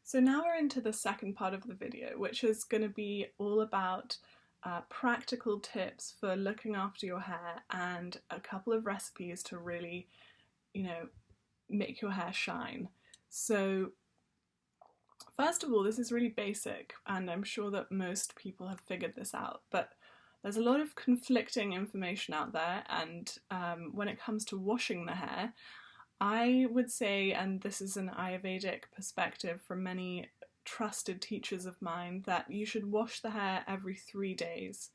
So now we're into the second part of the video, which is going to be all about practical tips for looking after your hair and a couple of recipes to really, you know, make your hair shine. So first of all, this is really basic, and I'm sure that most people have figured this out, but there's a lot of conflicting information out there, and when it comes to washing the hair, I would say, and this is an Ayurvedic perspective from many trusted teachers of mine, that you should wash the hair every 3 days.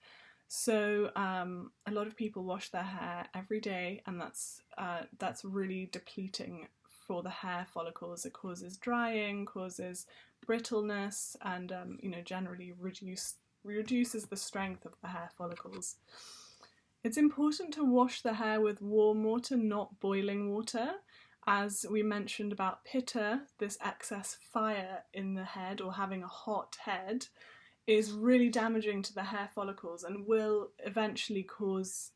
So a lot of people wash their hair every day, and that's really depleting for the hair follicles. It causes drying, causes brittleness, and generally reduces the strength of the hair follicles. It's important to wash the hair with warm water, not boiling water. As we mentioned about pitta, this excess fire in the head or having a hot head is really damaging to the hair follicles and will eventually cause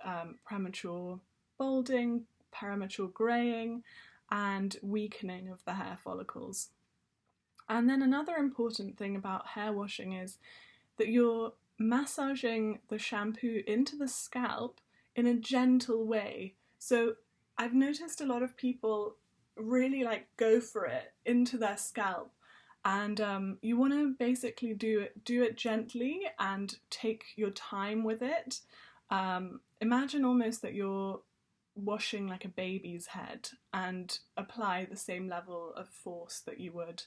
premature balding, premature greying, and weakening of the hair follicles. And then another important thing about hair washing is that you're massaging the shampoo into the scalp in a gentle way. So I've noticed a lot of people really go for it into their scalp, and you want to basically do it gently and take your time with it. Imagine almost that you're washing like a baby's head and apply the same level of force that you would.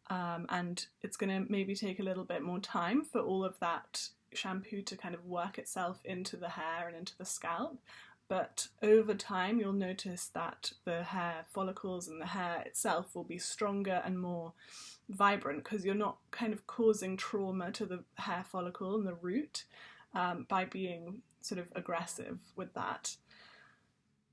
And it's going to maybe take a little bit more time for all of that shampoo to kind of work itself into the hair and into the scalp. But over time, you'll notice that the hair follicles and the hair itself will be stronger and more vibrant because you're not kind of causing trauma to the hair follicle and the root by being sort of aggressive with that.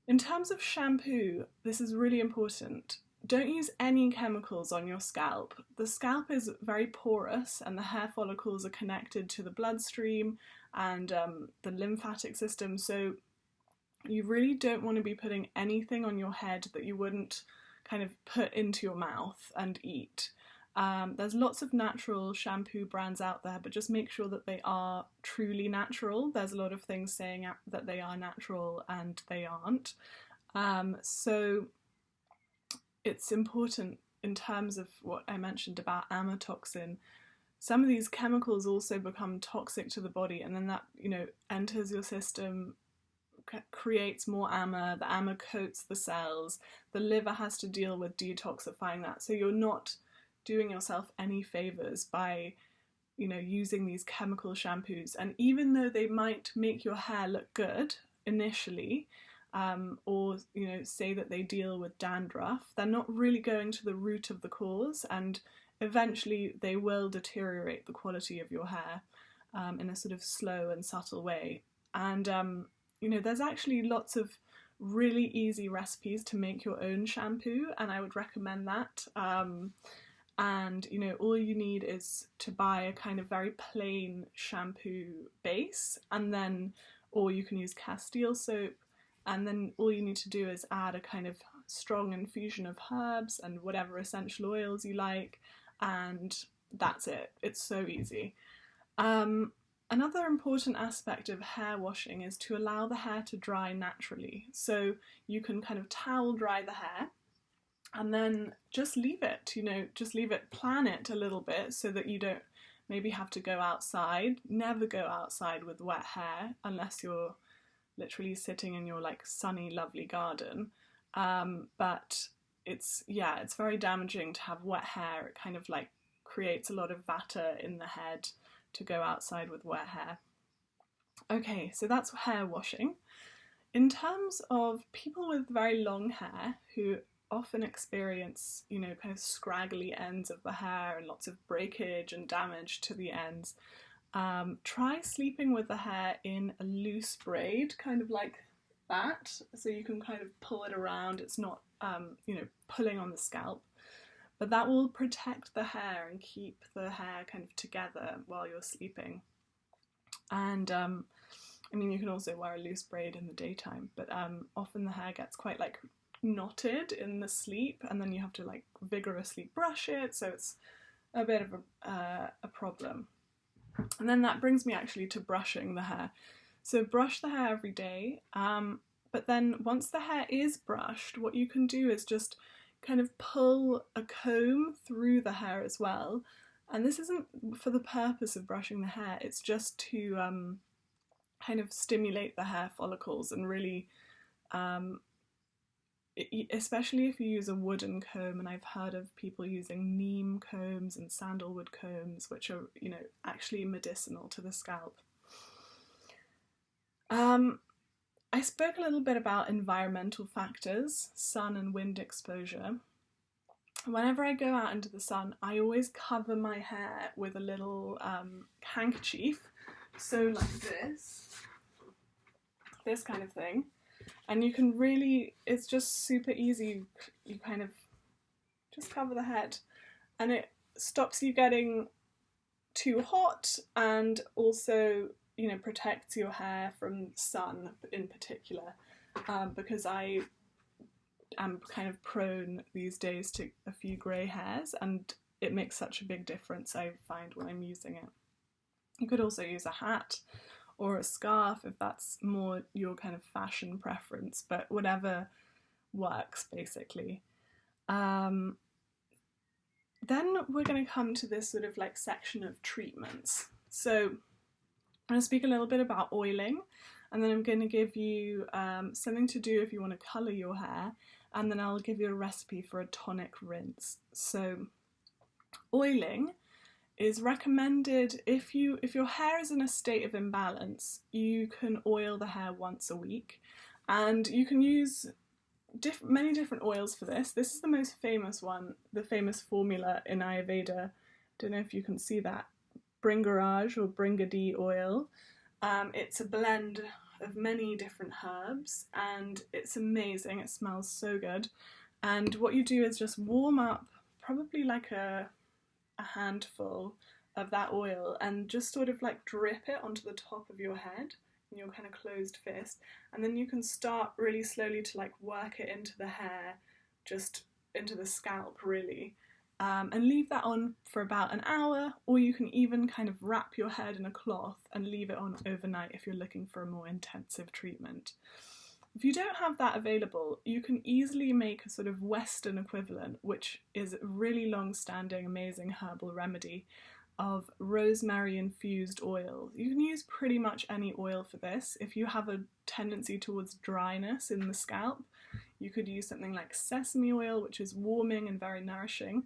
In terms of shampoo, this is really important. Don't use any chemicals on your scalp. The scalp is very porous and the hair follicles are connected to the bloodstream and the lymphatic system, so you really don't want to be putting anything on your head that you wouldn't kind of put into your mouth and eat. There's lots of natural shampoo brands out there, but just make sure that they are truly natural. There's a lot of things saying that they are natural and they aren't. So it's important in terms of what I mentioned about amatoxin. Some of these chemicals also become toxic to the body, and then that, enters your system, creates more ama. The ama coats the cells. The liver has to deal with detoxifying that. So you're not doing yourself any favors by, using these chemical shampoos. And even though they might make your hair look good initially, or say that they deal with dandruff, they're not really going to the root of the cause, and eventually they will deteriorate the quality of your hair in a sort of slow and subtle way. And there's actually lots of really easy recipes to make your own shampoo, and I would recommend that. And all you need is to buy a kind of very plain shampoo base, and then, or you can use Castile soap, and then all you need to do is add a kind of strong infusion of herbs and whatever essential oils you like, and that's it. It's so easy. Another important aspect of hair washing is to allow the hair to dry naturally. So you can kind of towel dry the hair and then just leave it, plan it a little bit so that you don't maybe have to go outside. Never go outside with wet hair unless you're literally sitting in your sunny, lovely garden. But it's very damaging to have wet hair. It kind of creates a lot of vata in the head to go outside with wet hair. Okay, so that's hair washing. In terms of people with very long hair who often experience, kind of scraggly ends of the hair and lots of breakage and damage to the ends, try sleeping with the hair in a loose braid, kind of like that, so you can kind of pull it around. It's not, pulling on the scalp. But that will protect the hair and keep the hair kind of together while you're sleeping. And you can also wear a loose braid in the daytime, but often the hair gets quite knotted in the sleep, and then you have to vigorously brush it, so it's a bit of a problem. And then that brings me actually to brushing the hair. So brush the hair every day, but then once the hair is brushed, what you can do is just kind of pull a comb through the hair as well. And this isn't for the purpose of brushing the hair, it's just to kind of stimulate the hair follicles and really, especially if you use a wooden comb, and I've heard of people using neem combs and sandalwood combs, which are, you know, actually medicinal to the scalp. I spoke a little bit about environmental factors, sun and wind exposure. Whenever I go out into the sun, I always cover my hair with a little handkerchief, so like this kind of thing. And you can really, it's just super easy, you kind of just cover the head, and it stops you getting too hot, and also, you know, protects your hair from sun in particular, because I am kind of prone these days to a few grey hairs, and it makes such a big difference, I find, when I'm using it. You could also use a hat or a scarf if that's more your kind of fashion preference, but whatever works basically. Then we're going to come to this sort of like section of treatments. So I'm going to speak a little bit about oiling, and then I'm going to give you something to do if you want to colour your hair, and then I'll give you a recipe for a tonic rinse. So oiling is recommended if your hair is in a state of imbalance. You can oil the hair once a week, and you can use many different oils for this. This is the most famous one, the famous formula in Ayurveda. Don't know if you can see that. Bringaraj or Bringadi oil. It's a blend of many different herbs, and it's amazing. It smells so good. And what you do is just warm up probably like a handful of that oil, and just sort of like drip it onto the top of your head in your kind of closed fist, and then you can start really slowly to like work it into the hair, just into the scalp really, and leave that on for about an hour, or you can even kind of wrap your head in a cloth and leave it on overnight if you're looking for a more intensive treatment. If you don't have that available, you can easily make a sort of Western equivalent, which is a really long-standing, amazing herbal remedy of rosemary infused oil. You can use pretty much any oil for this. If you have a tendency towards dryness in the scalp, you could use something like sesame oil, which is warming and very nourishing.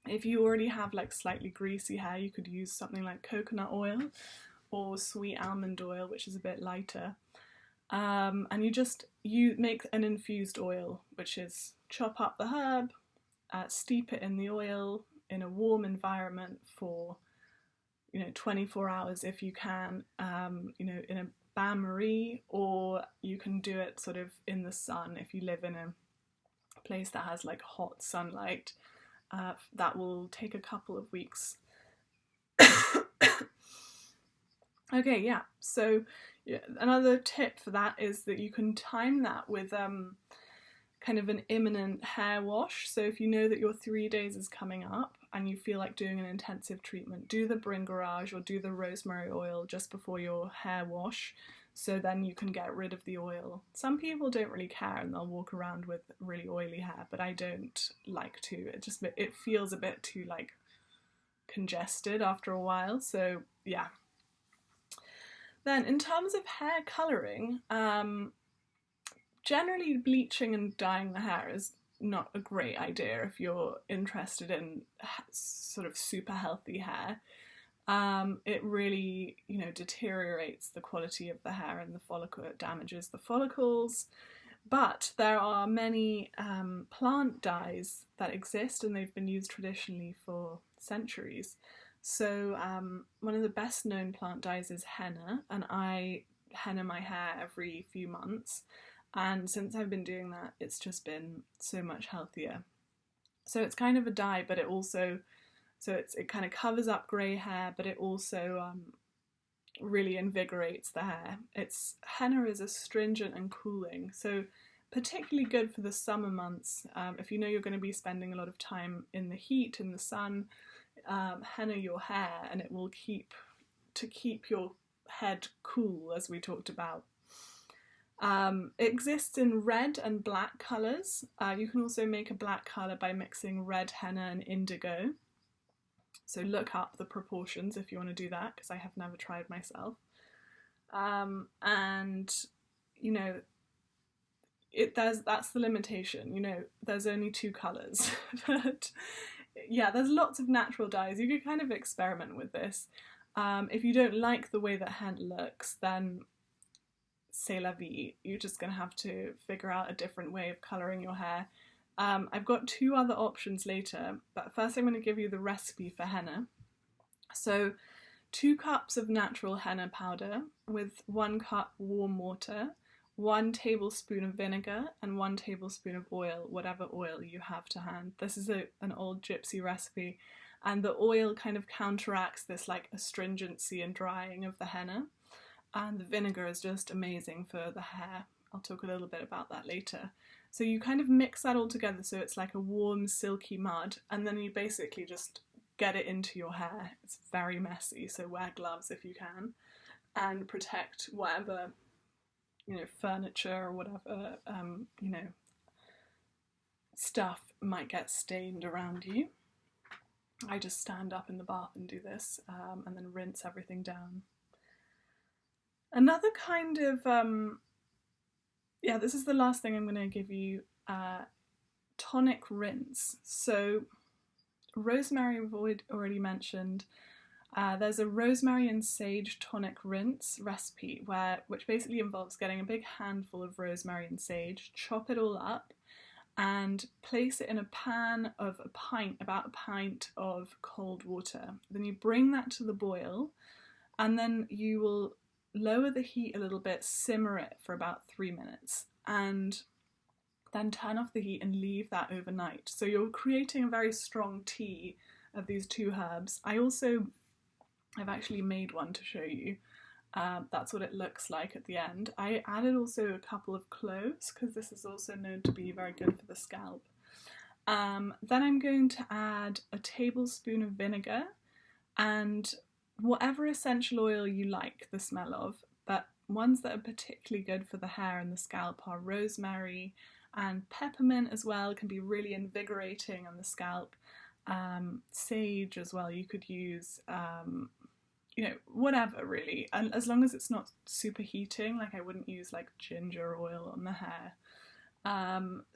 If you already have like slightly greasy hair, you could use something like coconut oil or sweet almond oil, which is a bit lighter. And you make an infused oil, which is chop up the herb, steep it in the oil in a warm environment for 24 hours if you can, in a bain-marie, or you can do it sort of in the sun if you live in a place that has like hot sunlight. That will take a couple of weeks. Okay, yeah, so another tip for that is that you can time that with kind of an imminent hair wash. So if you know that your 3 days is coming up and you feel like doing an intensive treatment, do the Bringaraj or do the rosemary oil just before your hair wash, so then you can get rid of the oil. Some people don't really care and they'll walk around with really oily hair, but I don't like to. It feels a bit too like congested after a while, so yeah. Then in terms of hair colouring, generally bleaching and dyeing the hair is not a great idea if you're interested in sort of super healthy hair. It really, deteriorates the quality of the hair and the follicle. It damages the follicles. But there are many plant dyes that exist, and they've been used traditionally for centuries. So one of the best known plant dyes is henna, and I henna my hair every few months, and since I've been doing that, it's just been so much healthier. So it's kind of a dye, but it kind of covers up grey hair, but it also really invigorates the hair. Henna is astringent and cooling, so particularly good for the summer months. If you know you're going to be spending a lot of time in the heat, in the sun, henna your hair, and it will keep your head cool, as we talked about. It exists in red and black colours. You can also make a black colour by mixing red henna and indigo. So look up the proportions if you want to do that, because I have never tried myself. And you know, that's the limitation. You know, there's only 2 colours, but yeah, there's lots of natural dyes. You could kind of experiment with this. If you don't like the way that henna looks, then c'est la vie. You're just going to have to figure out a different way of colouring your hair. I've got 2 other options later, but first I'm going to give you the recipe for henna. So 2 cups of natural henna powder with 1 cup warm water, 1 tablespoon of vinegar and 1 tablespoon of oil, whatever oil you have to hand. This is an old gypsy recipe, and the oil kind of counteracts this like astringency and drying of the henna, and the vinegar is just amazing for the hair. I'll talk a little bit about that later. So you kind of mix that all together so it's like a warm silky mud, and then you basically just get it into your hair. It's very messy, so wear gloves if you can, and protect whatever, you know, furniture or whatever, you know, stuff might get stained around you. I just stand up in the bath and do this, and then rinse everything down. Another kind of, yeah, this is the last thing I'm going to give you, tonic rinse. So rosemary we've already mentioned. There's a rosemary and sage tonic rinse recipe which basically involves getting a big handful of rosemary and sage, chop it all up, and place it in a pan of about a pint of cold water. Then you bring that to the boil, and then you will lower the heat a little bit, simmer it for about 3 minutes, and then turn off the heat and leave that overnight. So you're creating a very strong tea of these 2 herbs. I've actually made one to show you. That's what it looks like at the end. I added also a couple of cloves because this is also known to be very good for the scalp. Then I'm going to add a tablespoon of vinegar and whatever essential oil you like the smell of, but ones that are particularly good for the hair and the scalp are rosemary, and peppermint as well can be really invigorating on the scalp. Sage as well, you could use, you know, whatever really, and as long as it's not super heating, like I wouldn't use like ginger oil on the hair.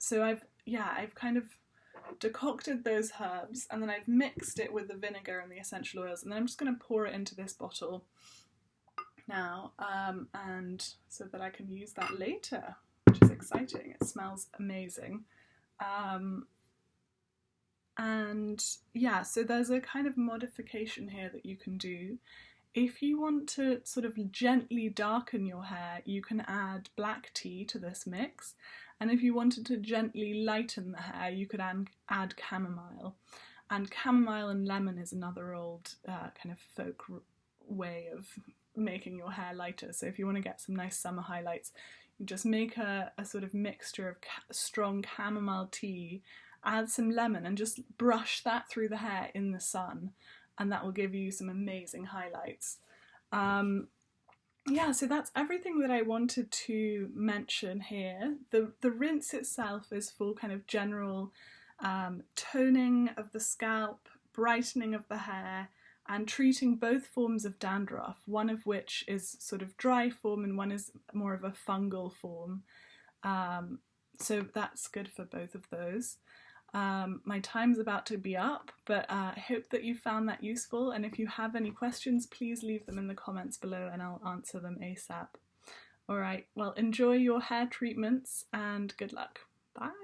So I've kind of decocted those herbs, and then I've mixed it with the vinegar and the essential oils, and then I'm just going to pour it into this bottle now, and so that I can use that later, which is exciting. It smells amazing. And yeah, so there's a kind of modification here that you can do. If you want to sort of gently darken your hair, you can add black tea to this mix. And if you wanted to gently lighten the hair, you could add chamomile. And chamomile and lemon is another old kind of folk way of making your hair lighter. So if you want to get some nice summer highlights, you just make a sort of mixture of strong chamomile tea, add some lemon, and just brush that through the hair in the sun, and that will give you some amazing highlights. Yeah, so that's everything that I wanted to mention here. The rinse itself is for kind of general toning of the scalp, brightening of the hair, and treating both forms of dandruff, one of which is sort of dry form and one is more of a fungal form. So that's good for both of those. My time's about to be up, but I hope that you found that useful, and if you have any questions, please leave them in the comments below and I'll answer them ASAP. Alright, well, enjoy your hair treatments and good luck. Bye!